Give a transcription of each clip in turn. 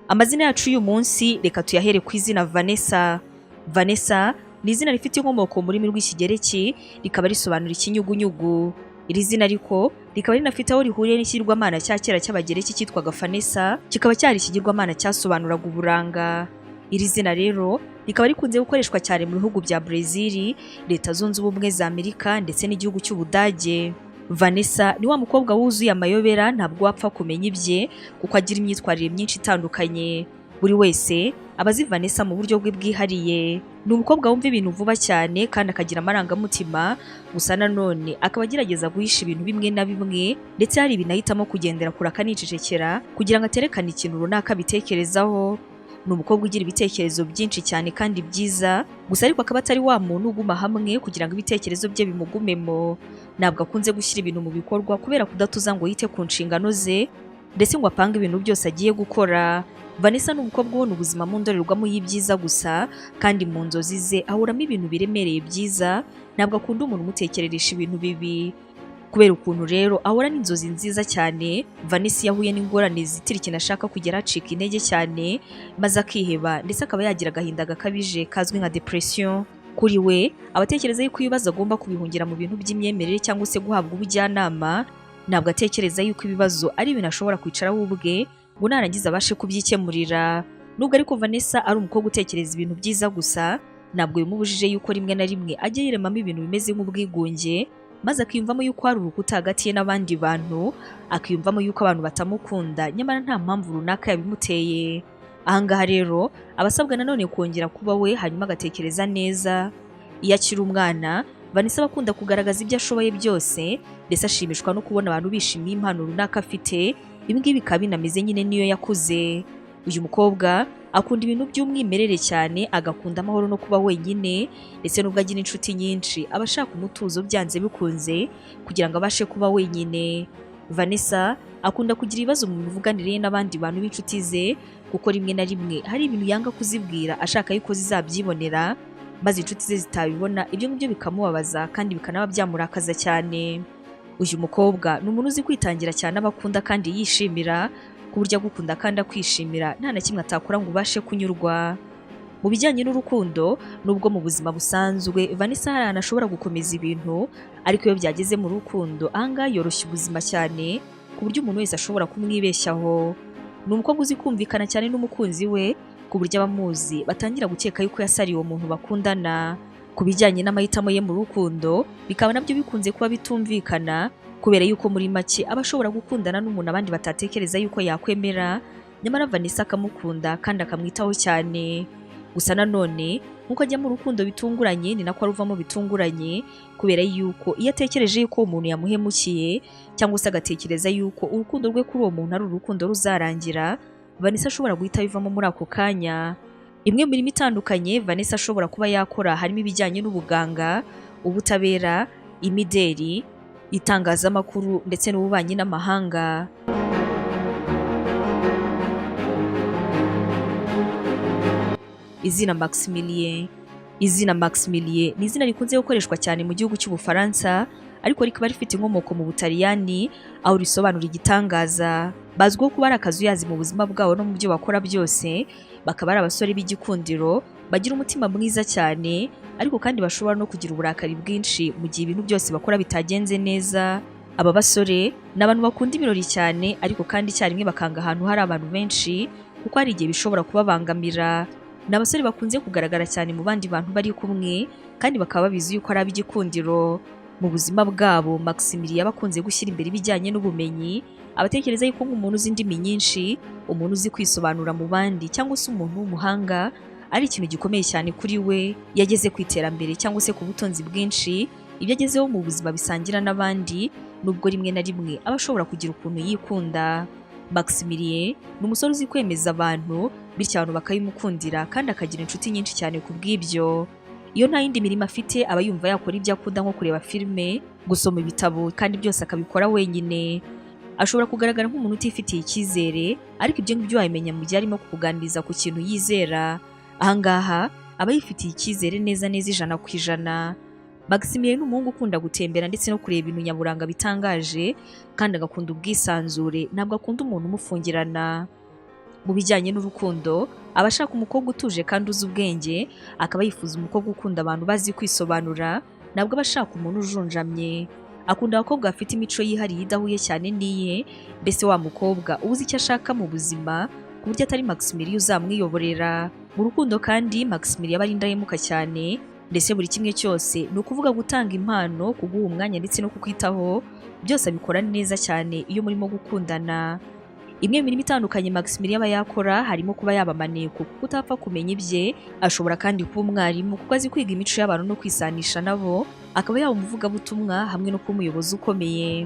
Amazina yacu y'uyu munsi reka tuyahere ku izina Vanessa. Vanessa ni izina rifite inkomoko mu rurimi rw'ikigereki, rikaba risobanura ikinyugunyugu. Iri zina ariko rikaba rinafite aho rihuriye n'ikigirwamana cya kera cy'abagereki cyitwaga Vanessa, kikaba cyari ikigirwamana cyasobanuraga uburanga. Iri zina rero rikaba rikunze gukoreshwa cyane mu bihugu bya Brazil, Leta Zunze Ubumwe za Amerika ndetse n'igihugu cy'Ubudage. Vanessa ni wa mukobwa wuzuye amayobera, ntabwo wapfa kumenya ibye kuko agira imyitwarire myinshi itandukanye. Buri wese aba azi Vanessa mu buryo bwe bwihariye. Ni umukobwa wumva ibintu vuba cyane kandi akagira amarangamutima, gusa nanone akaba agerageza guhisha ibintu bimwe na bimwe, ndetse hari ibintu ahitamo kugendera kure akanicecekera kugira ngo aterekane ikintu runaka abitekerezaho. Ni umukobwa ugira ibitekerezo byinshi cyane kandi byiza, gusa ariko akaba atari wa muntu uguma hamwe kugira ngo ibitekerezo bye bimugumemo. Ntabwo akunze gushyira ibintu mu bikorwa kubera kudatuza ngo yite ku nshingano ze, ndetse ngo apange ibintu byose agiye gukora. Vanessa ni umukobwa ubona ubuzima mu ndorerwamo y'ibyiza gusa, kandi mu nzozi ze ahoramo ibintu biremereye byiza. Ntabwo akunda umuntu umutekereresha ibintu bibi. Kubera ukuntu rero ahora n'inzozi nziza cyane, Vanessa yahuye n'ingorane zitira ikintu ashaka kugera acika intege cyane, maze akiheba ndetse akaba yagira agahinda gakabije kazwi nka depression. Kuri we abatekereza yuko ibibazo agomba kubihungira mu bintu by'imyemerere cyangwa se guhabwa ubujyanama. Ntabwo atekereza yuko ibibazo ari ibintu ashobora kwicaraho ubwe ngo narangiza abashe kubyikemurira. Nubwo ariko Vanessa ari umukobwa utekereza ibintu byiza gusa, ntabwo bimubujije yuko rimwe na rimwe ajya yiremamo ibintu bimeze nk'ubwigunge, maze akiyumvamo yuko hari urukuta hagati ye n'abandi bantu, akiyumvamo yuko abantu batamukunda nyamara nta mpamvu runaka yabimuteye. Ahangaha rero abasabwa nanone kongera kuba we, hanyuma agatekereza neza. Iyo akiri umwana, Vanessa aba akunda kugaragaza ibyo ashoboye byose, ndetse ashimishwa no kubona abantu bishimiye impano runaka afite. Ibi ngibi bikaba binameze nyine niyo yakuze. Uyu mukobwa akunda ibintu by'umwimerere cyane, agakunda amahoro no kuba wenyine, ndetse nubwo agira inshuti nyinshi aba ashaka umutuzo byanze bikunze kugira ngo abashe kuba wenyine. Vanessa akunda kugira ibibazo mu mivuganire ye n'abandi bantu b'inshuti ze, kuko rimwe na rimwe hari ibintu yanga kuzibwira ashaka yuko zizabyibonera, maze inshuti ze zitabibona. Ibyo ngibyo bikamubabaza kandi bikanaba byamurakaza cyane. Uyu mukobwa ni umuntu uzi kwitangira cyane, abakunda kandi yishimira, ku buryo agukunda kandi akwishimira nta na kimwe atakora ngo ubashe kunyurwa. Mu bijyanye n'urukundo, nubwo mu buzima busanzwe Vanessa hari ahantu ashobora gukomeza ibintu, ariko iyo byageze mu rukundo ahangaha yoroshya ubuzima cyane, ku buryo umuntu wese ashobora kumwibeshyaho. Ni umukobwa uzi kumvikana cyane n'umukunzi we, ku buryo abamuzi batangira gukeka yuko yasariye uwo muntu bakundana. Ku bijyanye n'amahitamo ye mu rukundo, bikaba nabyo bikunze kuba bitumvikana, kubera yuko muri make aba ashobora gukundana n'umuntu abandi batatekereza yuko yakwemera, nyamara Vanessa akamukunda kandi akamwitaho cyane. Gusa nanone nkuko ajya mu rukundo bitunguranye, ni nako aruvamo bitunguranye, kubera yuko iyo atekereje yuko umuntu yamuhemukiye, cyangwa se agatekereza yuko urukundo rwe kuri uwo muntu ari urukundo ruzarangira, Vanessa ashobora guhita bivamo muri ako kanya. Imwe mu mirimo itandukanye Vanessa ashobora kuba yakora harimo ibijyanye n'ubuganga, ubutabera, imideri, itangazamakuru ndetse n'ububanyi n'amahanga. Izina Maximilien. Izina Maximilien ni izina rikunze gukoreshwa cyane mu gihugu cy'Ubufaransa, ariko rikaba rifite inkomoko mu Butaliyani, aho risobanura igitangaza. Bazwiho kuba ari akazuyazi mu buzima bwabo no mu byo bakora byose, bakaba ari abasore b'igikundiro, bagira umutima mwiza cyane, ariko kandi bashobora no kugira uburakari bwinshi mu gihe ibintu byose bakora bitagenze neza. Aba basore ni abantu bakunda ibirori cyane, ariko kandi icyarimwe bakanga ahantu hari abantu benshi, kuko hari igihe bishobora kubabangamira. Ni abasore bakunze kugaragara cyane mu bandi bantu bari kumwe, kandi bakaba babizi yuko ari ab'igikundiro. Mu buzima bwabo Maximilien aba akunze gushyira imbere ibijyanye n'ubumenyi, abatekereza yuko nk'umuntu uzi indimi nyinshi, umuntu uzi kwisobanura mu bandi, cyangwa se umuntu w'umuhanga, ari ikintu gikomeye cyane kuri we. Yageze ku iterambere cyangwa se ku butunzi bwinshi, ibyo agezeho mu buzima bisangira n'abandi, nubwo rimwe na rimwe aba ashobora kugira ukuntu yikunda. Maximilien ni umusore uzi kwemeza abantu, bityo abantu bakayimukundira kandi akagira inshuti nyinshi cyane ku bw'ibyo. Iyo nta yindi mirimo afite aba yumva yakora ibyo akunda, nko kureba filime, gusoma ibitabo, kandi byose akabikora wenyine. Ashobora kugaragara nk'umuntu utifitiye icyizere, ariko ibyo ngibyo wabimenya mu gihe arimo kukuganiriza ku kintu yizera. Ahangaha aba yifitiye icyizere neza neza 100%. Maximilien ni umuhungu ukunda gutembera ndetse no kureba ibintu nyaburanga bitangaje, kandi agakunda ubwisanzure, ntabwo akunda umuntu umufungirana. Mu bijyanye n'urukundo, aba ashaka umukobwa utuje kandi uzi ubwenge, akaba yifuza umukobwa ukunda abantu bazi kwisobanura, ntabwo aba ashaka umuntu ujunjamye. Akunda abakobwa bafite imico yihariye idahuye cyane n'iye, mbese wa mukobwa uzi icyo ashaka mu buzima, ku buryo atari Maximilian uzamwiyoborera. Mu rukundo kandi Maximilian aba ari indahemuka cyane, ndetse buri kimwe cyose ni ukuvuga gutanga impano, kuguha umwanya ndetse no kukwitaho, byose abikora neza cyane iyo murimo gukundana. Imwe mu mirimo itandukanye Maximilian aba yakora harimo kuba yaba maneko kuko utapfa kumenya ibye, ashobora kandi kuba umwarimu kuko azi kwiga imico y'abantu no kwisanisha nabo, akaba yaba umuvugabutumwa hamwe no kuba umuyobozi ukomeye.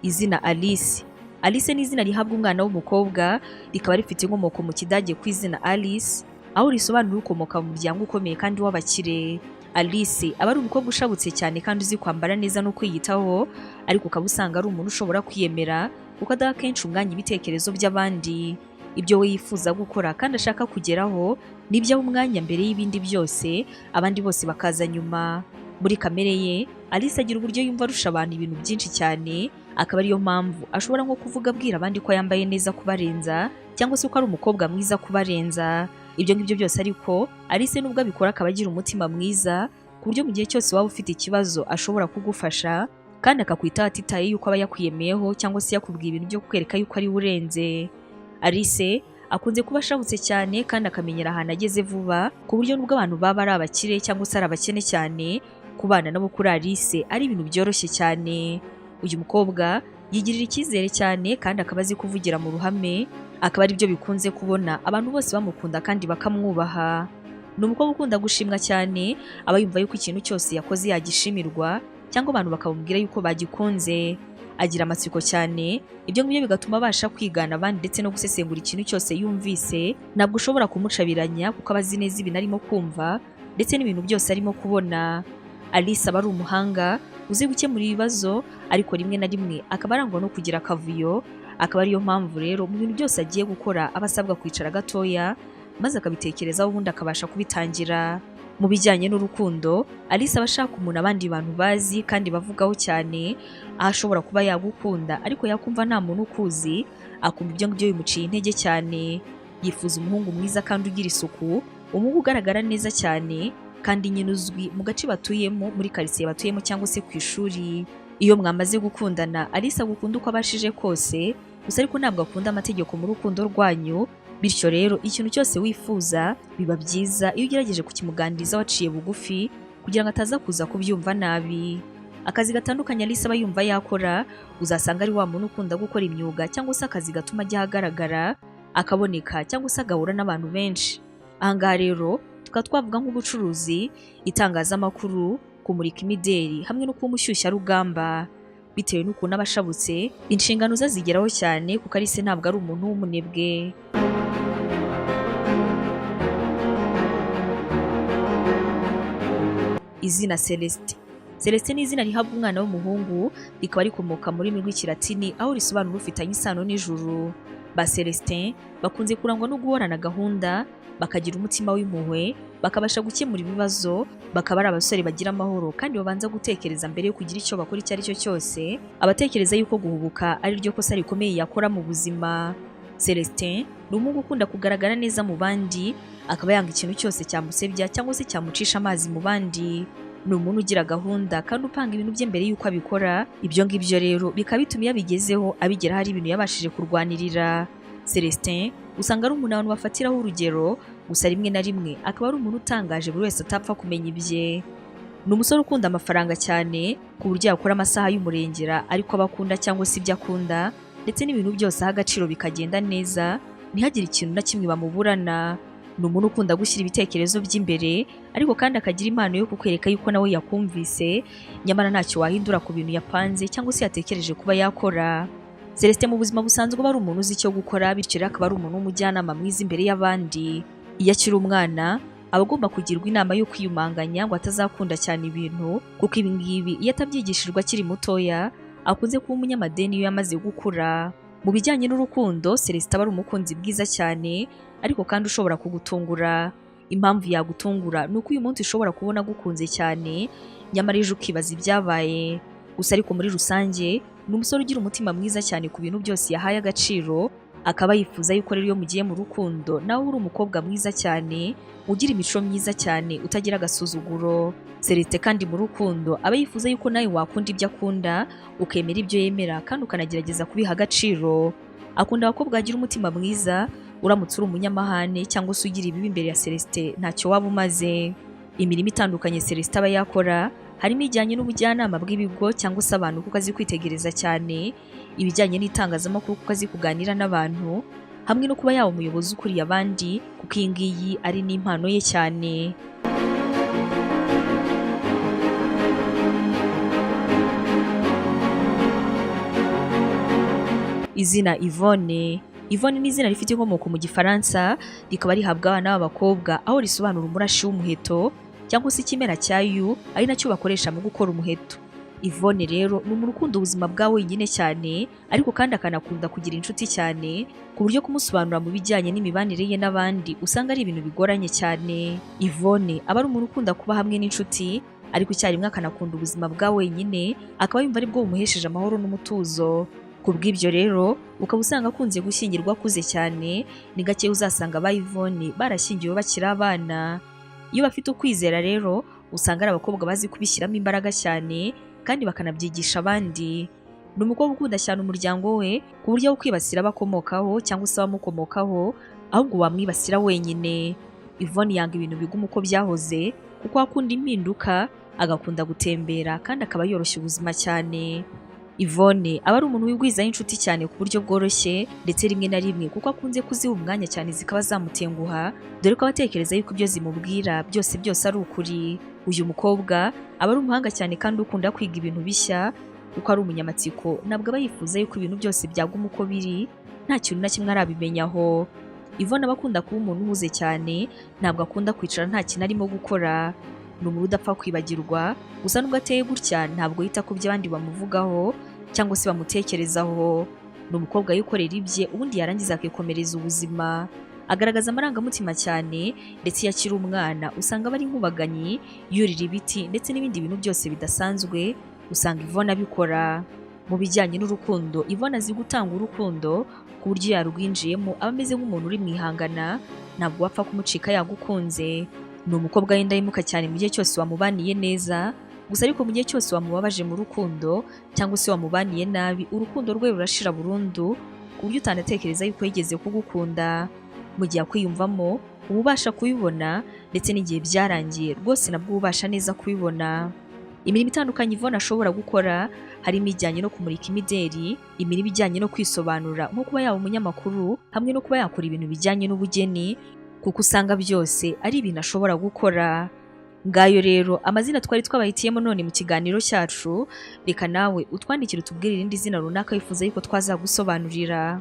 Izina Alice. Alice ni izina rihabwa umwana w'umukobwa, rikaba rifite inkomoko mu Kidage ku izina Alice, aho risobanura ukomoka mu muryango ukomeye kandi w'abakire. Alice aba ari umukobwa ushabutse cyane kandi uzi kwambara neza no kwiyitaho, ariko ukaba usanga ari umuntu ushobora kwiyemera kuko adaha kenshi umwanya ibitekerezo by'abandi. Ibyo we yifuza gukora kandi ashaka kugeraho nibyo aho umwanya mbere y'ibindi byose, abandi bose bakaza nyuma. Muri kamere ye, Alice agira uburyo yumva arusha abantu ibintu byinshi cyane, akaba ariyo mpamvu ashobora nko kuvuga abwira abandi ko yambaye neza kubarenza, cyangwa se ko ari umukobwa mwiza kubarenza. Ibyo ngibyo byose ariko Alice nubwo abikora akaba agira umutima mwiza, ku buryo mu gihe cyose waba ufite ikibazo ashobora kugufasha, kandi akakwitaho atitaye yuko aba yakwiyemeyeho cyangwa se yakubwiye ibintu byo kukwereka yuko ari urenze. Alice akunze kuba ashabutse cyane kandi akamenyera ahantu ageze vuba, ku buryo nubwo abantu baba ari abakire cyangwa se ari abakene cyane, kubana nabo kuri Alice ari ibintu byoroshye cyane. Uyu mukobwa yigirira icyizere cyane kandi akaba azi kuvugira mu ruhame, akaba ari byo bikunze kubona abantu bose bamukunda kandi bakamwubaha. Ni umukobwa ukunda gushimwa cyane, aba yumva yuko ikintu cyose yakoze yagishimirwa cyangwa abantu bakamubwira yuko bagikunze. Agira amatsiko cyane, ibyo ngibyo bigatuma abasha kwigana abandi ndetse no gusesengura ikintu cyose yumvise. Ntabwo ushobora kumucabiranya kuko aba azi neza ibintu arimo kumva ndetse n'ibintu byose arimo kubona. Alice aba ari umuhanga, uzi gukemura ibibazo, ariko rimwe na rimwe akaba arangwa no kugira akavuyo. Akaba ariyo mpamvu rero mu bintu byose agiye gukora aba asabwa kwicara gatoya, maze akabitekerezaho ubundi akabasha kubitangira. Mu bijyanye n'urukundo, Alice aba ashaka umuntu abandi bantu bazi kandi bavugaho cyane, aho ashobora kuba yagukunda ariko yakumva nta muntu ukuzi, akumva ibyo ngibyo bimuciye intege cyane. Yifuza umuhungu mwiza kandi ugira isuku, umuhungu ugaragara neza cyane kandi nyine uzwi mu gace batuyemo, muri quartier batuyemo cyangwa se ku ishuri. Iyo mwamaze gukundana, Alice agukunda uko abashije kose, gusa ariko ntabwo akunda amategeko mu rukundo rwanyu. Bityo rero ikintu cyose wifuza biba byiza iyo ugerageje kukimuganiriza waciye bugufi, kugira ngo ataza kuza kubyumva nabi. Akazi gatandukanye Alice aba yumva yakora, uzasanga ari wa muntu ukunda gukora imyuga cyangwa se akazi gatuma ajya ahagaragara, akaboneka cyangwa se agahura n'abantu benshi. Ahangaha rero tukaba twavuga nk'ubucuruzi, itangazamakuru, kumurika imideri hamwe no kuba umushyushyarugamba. Bitewe n'ukuntu aba ashabutse, inshingano ze zigeraho cyane kuko Alice ntabwo ari umuntu w'umunebwe. Izina Celeste. Celeste ni izina rihabwa umwana w'umuhungu, rikaba rikomoka mu rurimi rw'Ikilatini aho risobanura ufitanye isano n'ijuru. Ba Celestin bakunze kurangwa no guhorana gahunda, bakagira umutima w'impuhwe, bakabasha gukemura ibibazo, bakaba ari abasore bagira amahoro kandi babanza gutekereza mbere yo kugira icyo bakora icyo ari cyo cyose, abatekereza yuko guhubuka ari ryo kosa rikomeye yakora mu buzima. Celestin ni umuhungu ukunda kugaragara neza mu bandi, akaba yanga ikintu cyose cyamusebya cyangwa se cyamucisha amazi mu bandi. Ni umuntu ugira gahunda kandi upanga ibintu bye mbere yuko abikora. Ibyo ngibyo rero bikaba bituma iyo abigezeho abigera hari ibintu yabashije kurwanirira. Celestin usanga ari umuntu abantu bafatiraho urugero, gusa rimwe na rimwe akaba ari umuntu utangaje buri wese atapfa kumenya ibye. Ni umusore ukunda amafaranga cyane ku buryo yakora amasaha y'umurengera ariko abakunda cyangwa se ibyo akunda, ndetse n'ibintu byose aha agaciro bikagenda neza, ntihagire ikintu na kimwe bamuburana. Ni umuntu ukunda gushyira ibitekerezo by'imbere, ariko kandi akagira impano yo kukwereka yuko nawe yakumvise, nyamara ntacyo wahindura ku bintu yapanze cyangwa se yatekereje kuba yakora. Celestin mu buzima busanzwe aba ari umuntu uzi icyo gukora, bityo rero akaba ari umuntu w'umujyanama mwiza imbere y'abandi. Iyo akiri umwana aba agomba kugirwa inama yo kwiyumanganya ngo atazakunda cyane ibintu, kuko ibi ngibi iyo atabyigishijwe akiri mutoya akunze kuba umunyamadeni iyo yamaze gukura. Mu bijyanye n'urukundo, Celestin aba ari umukunzi bwiza cyane, ariko kandi ushobora kugutungura. Impamvu yagutungura ni uko uyu munsi ushobora kubona agukunze cyane, nyamara ejo ukibaza ibyabaye. Gusa ariko muri rusange ni umusore ugira umutima mwiza cyane ku bintu byose yahaye agaciro, akaba yifuza yuko rero iyo mugiye mu rukundo nawe uri umukobwa mwiza cyane, ugira imico myiza cyane, utagira agasuzuguro. Celestin kandi mu rukundo aba yifuza yuko nawe wakunda ibyo akunda, ukemera ibyo yemera kandi ukanagerageza kubiha agaciro. Akunda abakobwa bagira umutima mwiza. Uramutse uri umunyamahane cyangwa se ugira ibibi imbere ya Celestin ntacyo waba umaze. Imirimo itandukanye Celestin aba yakora harimo ijyanye n'ubujyanama bw'ibigo cyangwa se abantu kuko azi kwitegereza cyane, ibijyanye n'itangazamakuru kuko azi kuganira n'abantu, hamwe no kuba yaba umuyobozi ukuriye abandi kuko iyi ngiyi ari n'impano ye cyane. Izina Yvonne. Yvonne ni izina rifite inkomoko mu Gifaransa, rikaba rihabwa abana b'abakobwa aho risobanura umurashi w'umuheto cyangwa se ikimera cya yu, ari nacyo bakoresha mu gukora umuheto. Yvonne rero ni umuntu ukunda ubuzima bwa wenyine cyane, ariko kandi akanakunda kugira inshuti cyane, ku buryo kumusobanura mu bijyanye n'imibanire ye n'abandi usanga ari ibintu bigoranye cyane. Yvonne aba ari umuntu ukunda kuba hamwe n'inshuti, ariko icyarimwe akanakunda ubuzima bwa wenyine, akaba yumva ari bwo bumuhesheje amahoro n'umutuzo. Ku bw'ibyo rero ukaba usanga akunze gushyingirwa akuze cyane, ni gake uzasanga ba Yvonne barashyingiwe bakiri abana. Iyo bafite ukwizera rero usanga ari abakobwa bazi kubishyiramo imbaraga cyane kandi bakanabyigisha abandi. Ni umukobwa ukunda cyane umuryango we ku buryo wo kwibasira abakomokaho cyangwa se abamukomokaho, ahubwo wamwibasira wenyine. Yvonne yanga ibintu biguma uko byahoze kuko akunda impinduka, agakunda gutembera kandi akaba yoroshya ubuzima cyane. Yvonne aba ari umuntu wigwizaho inshuti cyane ku buryo bworoshye ndetse rimwe na rimwe kuko akunze kuziha umwanya cyane zikaba zamutenguha, dore ko abatekereza yuko ibyo zimubwira byose ari ukuri. Uyu mukobwa aba ari umuhanga cyane kandi ukunda kwiga ibintu bishya, kuko ari umunyamatsiko, ntabwo aba yifuza yuko ibintu byose byaguma uko biri, nta kintu na kimwe arabimenyaho. Yvonne aba akunda kuba umuntu uhuze cyane, ntabwo akunda kwicara nta kintu arimo gukora. Ni umuntu udapfa kwibagirwa, gusa nubwo ateye gutya ntabwo yita ku byo abandi bamuvugaho cyangwa se bamutekerezaho. Ni umukobwa yikorera ibye ubundi yarangiza akikomereza ubuzima. Agaragaza amarangamutima cyane, ndetse iyo akiri umwana usanga aba ari inkubaganyi, yurira ibiti ndetse n'ibindi bintu byose bidasanzwe usanga Yvonne abikora. Mu bijyanye n'urukundo, Yvonne azi gutanga urukundo ku buryo yarwinjiyemo aba ameze nk'umuntu uri mwihangana, ntabwo wapfa kumucika yagukunze. Ni umukobwa w'indahemuka cyane mu gihe cyose wamubaniye neza, gusa ariko mu gihe cyose wamubabaje mu rukundo cyangwa se wamubaniye nabi, urukundo rwe rurashira burundu ku buryo utanatekereza yuko yigeze kugukunda. Mu gihe akwiyumvamo uba ubasha kubibona, ndetse n'igihe byarangiye rwose nabwo ubasha neza kubibona. Imirimo itandukanye Yvonne ashobora gukora harimo ijyanye no kumurika imideri, imirimo ijyanye no kwisobanura nko kuba yaba umunyamakuru, hamwe no kuba yakora ibintu bijyanye n'ubugeni, kuko usanga byose ari ibintu ashobora gukora. Ngayo rero amazina twari twabahitiyemo none mu kiganiro cyacu, reka nawe utwandikire utubwire irindi zina runaka wifuza yuko twazagusobanurira.